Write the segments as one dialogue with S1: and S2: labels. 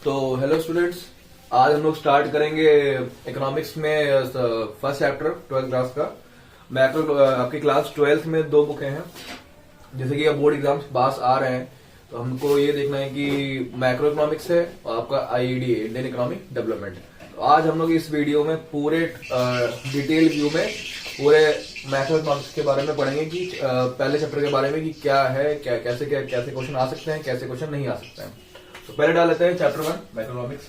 S1: तो hello students, आज हम लोग स्टार्ट करेंगे इकोनॉमिक्स में फर्स्ट चैप्टर 12th क्लास का। मैक्रो आपकी क्लास 12th में दो बुकें हैं। जैसे कि अब बोर्ड एग्जाम्स पास आ रहे हैं तो हमको ये देखना है कि मैक्रो इकोनॉमिक्स है और आपका आईईडी है, इंडियन इकोनॉमिक डेवलपमेंट। तो आज हम लोग इस वीडियो में पूरे डिटेल व्यू में पूरे मैक्रो इकोनॉमिक्स के बारे में पढ़ेंगे कि पहले चैप्टर के बारे में कि क्या है, कैसे क्वेश्चन आ सकते हैं, कैसे क्वेश्चन नहीं आ सकते हैं। तो पहले डाल लेते हैं चैप्टर 1 मैक्रोइकोनॉमिक्स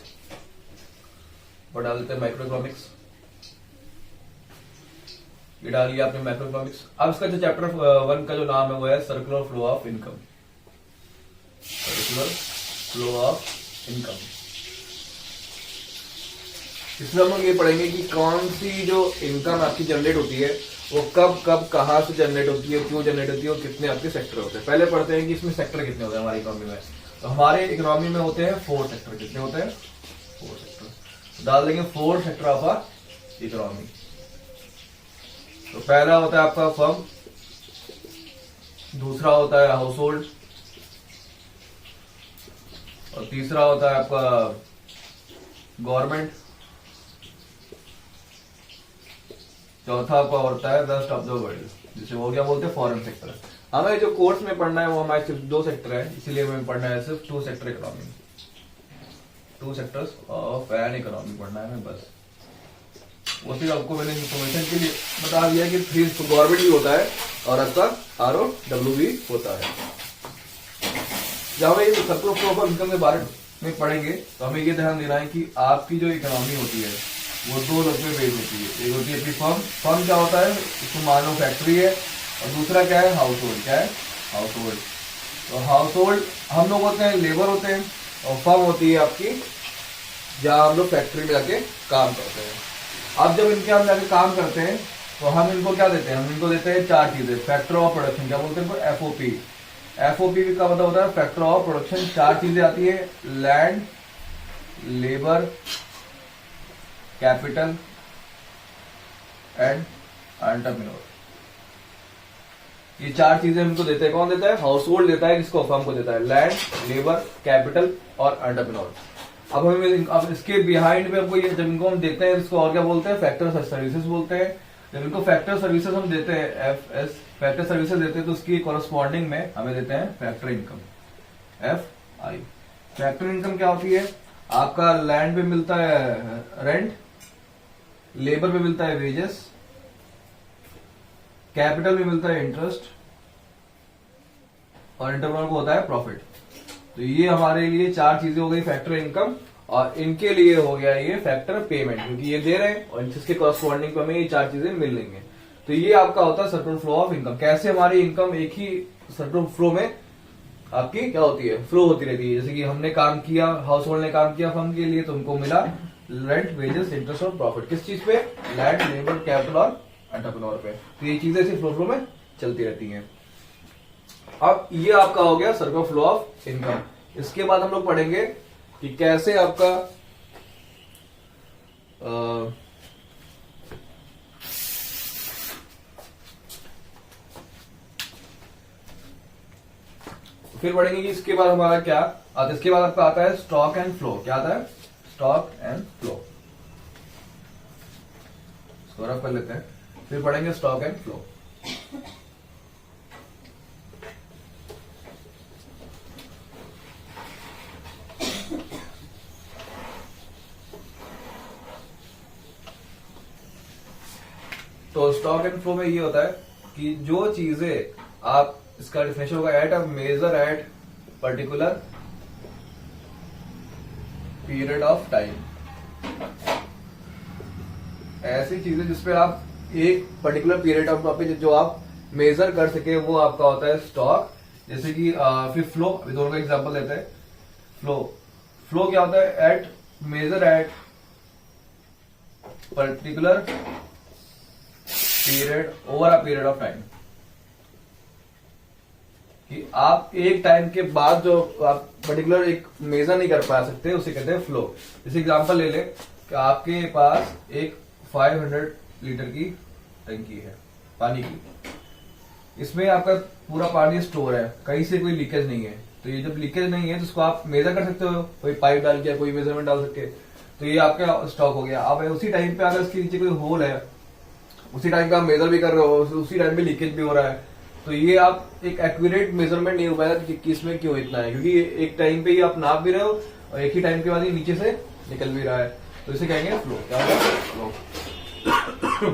S1: और डाल देते हैं माइक्रोइकोनॉमिक्स। ये डाल लिया आपने मैक्रोइकोनॉमिक्स। अब इसका जो चैप्टर 1 का जो नाम है वो है circular flow of income. Circular flow of income. इसमें हम लोग ये पढ़ेंगे कि कौन सी जो इनकम आपकी जनरेट होती है वो कब कब कहां से जनरेट होती है, क्यों जनरेट होती है और कितने आपके सेक्टर होते हैं। पहले पढ़ते हैं कि इसमें सेक्टर कितने होते हैं हमारी इकोनॉमी में। तो हमारे इकोनॉमी में होते हैं 4 सेक्टर। कितने होते हैं? 4 सेक्टर। डाल देंगे 4 सेक्टर ऑफ आवर इकोनॉमी। तो पहला होता है आपका फर्म, दूसरा होता है हाउस होल्ड, और तीसरा होता है आपका गवर्नमेंट, चौथा आपका होता है रेस्ट ऑफ द वर्ल्ड, जिसे वो क्या बोलते हैं फॉरेन सेक्टर। हमें जो कोर्स में पढ़ना है वो हमारे सिर्फ 2 सेक्टर है, इसीलिए हमें पढ़ना है सिर्फ 2 sector economy, 2 sectors of an economy पढ़ना है हमें बस। वो सिर्फ आपको मैंने इन्फॉर्मेशन के लिए बता दिया कि 3 गवर्नमेंट भी होता है और आपका ROW भी होता है। जब हमें सर्कुलर फ्लो ऑफ इनकम के बारे में पढ़ेंगे तो हमें ये ध्यान देना है कि आपकी जो इकोनॉमी होती है वो 2 लोग में बेस्ड होती है। एक होती है अपनी फर्म। फर्म क्या होता है? इसको मानो फैक्ट्री है। और दूसरा क्या है? House hold. क्या है? House hold. तो हाउस होल्ड हम लोग होते हैं, लेबर होते हैं, और फर्म होती है आपकी जहां हम लोग फैक्ट्री में जाके काम करते हैं। अब जब इनके हम जाके काम करते हैं तो हम इनको क्या देते हैं? हम इनको देते हैं 4 चीजें। फैक्टर ऑफ प्रोडक्शन क्या बोलते हैं इनको? FOP। FOP का मतलब होता है फैक्टर ऑफ प्रोडक्शन। 4 चीजें आती है, land, labour, capital and entrepreneur. ये 4 चीजें हमको देते हैं। कौन देता है? हाउस होल्ड देता है। किसको? फर्म को देता है। लैंड, लेबर, कैपिटल और एंटरप्रेन्योर। अब इसके बिहाइंड में हमको ये जब इनको हम देते हैं इसको और क्या बोलते हैं? फैक्टर सर्विसेज बोलते हैं। जब इनको फैक्टर सर्विसेज हम देते हैं, FS फैक्टर सर्विसेज देते हैं, तो उसकी कोरस्पॉन्डिंग में हमें देते हैं factor income, FI। Factor income क्या होती है? आपका लैंड पे मिलता है रेंट, लेबर पे मिलता है वेजेस, कैपिटल में मिलता है इंटरेस्ट, और एंटरप्रेन्योर को होता है प्रॉफिट। तो ये हमारे लिए 4 चीजें हो गई फैक्टर इनकम, और इनके लिए हो गया ये फैक्टर पेमेंट, क्योंकि ये दे रहे हैं और जिसके कॉरस्पॉन्डिंग पे हमें ये 4 चीजें मिल लेंगे। तो ये आपका होता है सर्कुलर फ्लो ऑफ इनकम। कैसे हमारी इनकम एक ही सर्कुलर फ्लो में आपकी क्या होती है? फ्लो होती रहती है। जैसे कि हमने काम किया, हाउस होल्ड ने काम किया फर्म के लिए, तो उनको मिला रेंट, वेजेस, इंटरेस्ट और प्रॉफिट। किस चीज पे? लैंड, लेबर, कैपिटल और एंटरप्रेन्योर पे। तो ये चीजें इसी फ्लो में चलती रहती हैं। अब ये आपका हो गया सर्कुलर फ्लो ऑफ इनकम। इसके बाद हम लोग पढ़ेंगे कि कैसे आपका फिर पढ़ेंगे कि इसके बाद हमारा क्या आता है। इसके बाद आपका आता है स्टॉक एंड फ्लो। क्या आता है? Stock and flow. इसको रफ कर लेते हैं, फिर पढ़ेंगे स्टॉक एंड फ्लो। तो स्टॉक एंड फ्लो में ये होता है कि जो चीजें आप, इसका डेफिनेशन होगा at a measure at particular period of time. ऐसी चीजें जिसपे आप एक पर्टिकुलर पीरियड ऑफ पे जो आप मेजर कर सके वो आपका होता है स्टॉक। जैसे कि फिर फ्लो, अभी दोनों का एग्जांपल लेते हैं। फ्लो क्या होता है? At measure at particular period over a period of time. कि आप एक टाइम के बाद जो आप पर्टिकुलर एक मेजर नहीं कर पा सकते उसे कहते हैं फ्लो। जैसे एग्जांपल ले ले कि आपके पास एक 500 लीटर की टंकी है पानी की, इसमें आपका पूरा पानी स्टोर है, कहीं से कोई लीकेज नहीं है, तो ये जब लीकेज नहीं है तो उसको आप मेजर कर सकते हो, कोई पाइप डाल के, कोई मेजरमेंट डाल सकते, तो ये आपका स्टॉक हो गया। अब उसी टाइम पे अगर इसके नीचे कोई होल है, उसी टाइम पे आप मेजर भी कर रहे हो, उसी टाइम पे लीकेज भी हो रहा है, तो ये आप एक एक्यूरेट मेजरमेंट नहीं हो पाएगा कि इसमें क्यों इतना है, क्योंकि एक टाइम पे ही आप नाप भी रहे हो और एक ही टाइम के बाद ही नीचे से निकल भी रहा है, तो इसे कहेंगे फ्लो। क्या होगा? फ्लो।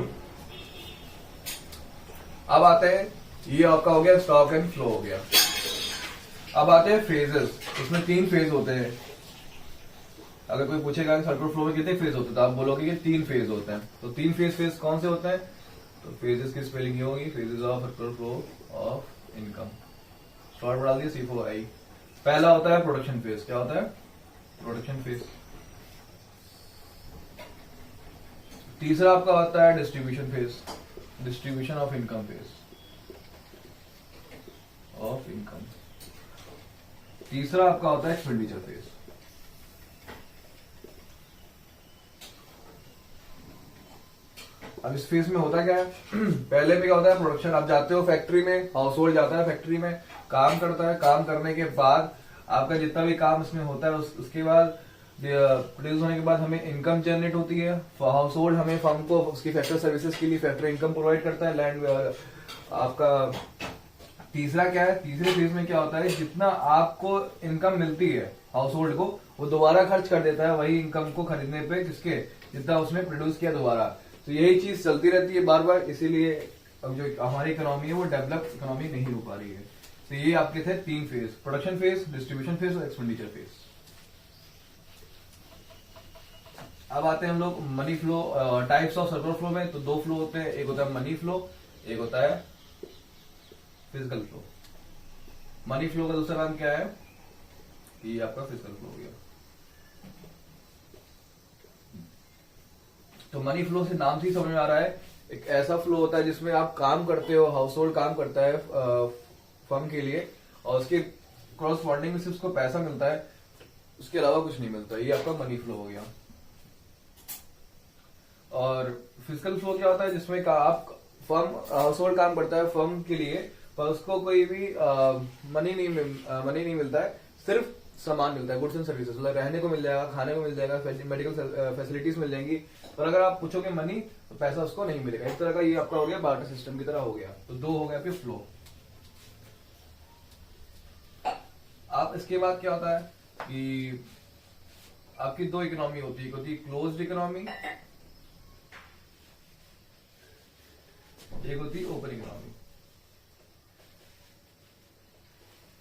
S1: अब आते हैं, ये आपका हो गया स्टॉक एंड फ्लो हो गया। अब आते हैं फेजेस। इसमें 3 फेज होते हैं। अगर कोई पूछेगा कि सर्कुलर फ्लो में कितने फेज होते हैं, तो आप बोलोगे कि 3 फेज होते हैं। तो 3 फेज कौन से होते हैं? तो फेजेस की स्पेलिंग ये होगी, phases of circular flow of income. Short बढ़ा दिया C4I। पहला होता है प्रोडक्शन फेज। क्या होता है? Production phase. तीसरा आपका होता है distribution phase, distribution of income phase, of income. तीसरा आपका होता है एक्सपेंडिचर फेज। अब इस फेज में होता क्या है? पहले में क्या होता है? प्रोडक्शन। आप जाते हो फैक्ट्री में, हाउस होल्ड जाता है फैक्ट्री में, काम करता है, काम करने के बाद आपका जितना भी काम इसमें होता है उसके बाद प्रोड्यूस होने के बाद हमें इनकम जनरेट होती है। हाउस होल्ड हमें फर्म को उसकी फैक्ट्री सर्विसेज के लिए फैक्ट्री इनकम प्रोवाइड करता है, लैंड आपका। तीसरा क्या है? तीसरे फेज में क्या होता है? जितना आपको इनकम मिलती है हाउस होल्ड को, वो दोबारा खर्च कर देता है वही इनकम को खरीदने पे, जिसके जितना उसने प्रोड्यूस किया दोबारा। तो यही चीज चलती रहती है बार बार, इसीलिए अब जो हमारी इकोनॉमी है वो डेवलप इकोनॉमी नहीं हो पा रही है। तो ये आपके थे 3 phase, production phase, distribution phase और एक्सपेंडिचर फेज। अब आते हैं हम लोग money flow, types of circular flow में। तो 2 फ्लो होते हैं, एक होता है मनी फ्लो, एक होता है फिजिकल फ्लो। मनी फ्लो का दूसरा नाम क्या है? ये आपका फिजिकल फ्लो हो गया। तो मनी फ्लो से नाम से ही समझ में आ रहा है, एक ऐसा फ्लो होता है जिसमें आप काम करते हो, हाउस होल्ड काम करता है फर्म के लिए, और उसके क्रॉसपॉन्डिंग में सिर्फ उसको पैसा मिलता है, उसके अलावा कुछ नहीं मिलता। ये आपका मनी फ्लो हो गया। और फिजिकल फ्लो क्या होता है? जिसमें आप फर्म, हाउस होल्ड काम करता है फर्म के लिए, पर उसको कोई भी मनी नहीं मिलता है, सिर्फ सामान मिलता है, गुड्स एंड सर्विसेज। मतलब रहने को मिल जाएगा, खाने को मिल जाएगा, मेडिकल फैसिलिटीज मिल जाएंगी, पर अगर आप पूछोगे मनी तो पैसा उसको नहीं मिलेगा। इस तरह का ये आपका हो गया, बार्टर सिस्टम की तरह हो गया। तो 2 हो गया आपके फ्लो। आप इसके बाद क्या होता है कि आपकी 2 इकोनॉमी होती है, एक होती है क्लोज्ड इकोनॉमी, एक होती है ओपन इकोनॉमी।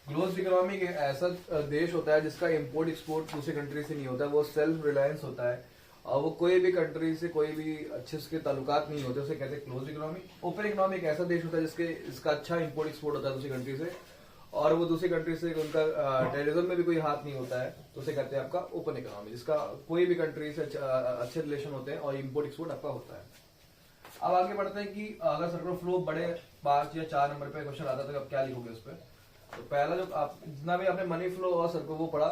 S1: क्लोज्ड इकोनॉमी ऐसा देश होता है जिसका इंपोर्ट एक्सपोर्ट दूसरी कंट्री से नहीं होता, वो सेल्फ रिलायंस होता है, और वो कोई भी कंट्री से कोई भी अच्छे उसके ताल्लुकात नहीं होते, उसे कहते हैं क्लोज्ड इकोनॉमी। ओपन इकोनॉमी एक ऐसा देश होता है जिसका अच्छा इंपोर्ट एक्सपोर्ट होता है दूसरी कंट्री से, और वो दूसरी कंट्री से उनका टेररिज्म में भी कोई हाथ नहीं होता है, तो उसे कहते हैं आपका ओपन इकोनॉमी, जिसका कोई भी कंट्री से अच्छे रिलेशन होते हैं और इंपोर्ट एक्सपोर्ट आपका होता है। अब आगे बढ़ते हैं कि अगर सर्कुलर फ्लो बड़े 5 या 4 नंबर पे क्वेश्चन आता है तो आप क्या लिखोगे उस पर? तो पहला जो आप जितना भी आपने मनी फ्लो और सर्कुलर वो पढ़ा,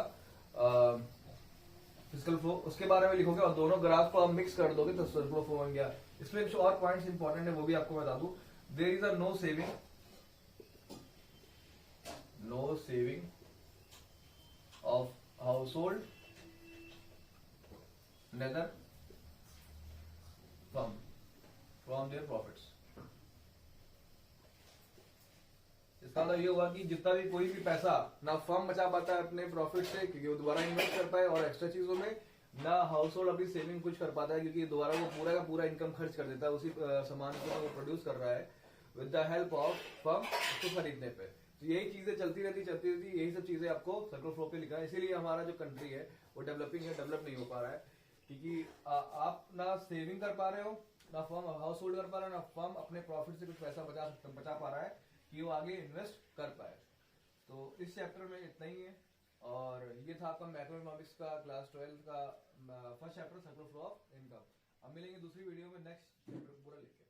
S1: फिजिकल फ्लो, उसके बारे में लिखोगे, और दोनों ग्राफ को आप मिक्स कर दोगे तो सर्कुलर फ्लो बन गया। इसमें कुछ और पॉइंट्स इंपॉर्टेंट है, वो भी आपको बता दूं। There is a no saving of household neither from their profits. इसका मतलब ये हुआ कि जितना भी कोई भी पैसा ना फर्म बचा पाता है अपने प्रॉफिट से, क्योंकि वो दोबारा इन्वेस्ट कर पाए और एक्स्ट्रा चीजों में, ना हाउस होल्ड अपनी सेविंग कुछ कर पाता है, क्योंकि दोबारा वो पूरा का पूरा इनकम खर्च कर देता है उसी सामान को वो प्रोड्यूस कर रहा है with the help of firm उसको खरीदने पे। तो यही चीजें चलती रहती, यही सब चीजें आपको सर्कुलर फ्लो पे लिखा है। इसीलिए हमारा जो कंट्री है वो डेवलपिंग है, डेवलप नहीं हो पा रहा है, क्योंकि आप ना सेविंग कर पा रहे हो, ना फर्म हाउस होल्ड कर पा रहा है, ना फर्म अपने प्रॉफिट से कुछ पैसा बचा पा रहा है कि वो आगे इन्वेस्ट कर पाए। तो इस चैप्टर में इतना ही है, और ये था आपका मैक्रो इकोनॉमिक्स का क्लास 12 का first chapter circular flow of income. अब मिलेंगे दूसरी वीडियो में नेक्स्ट चैप्टर पूरा लेके।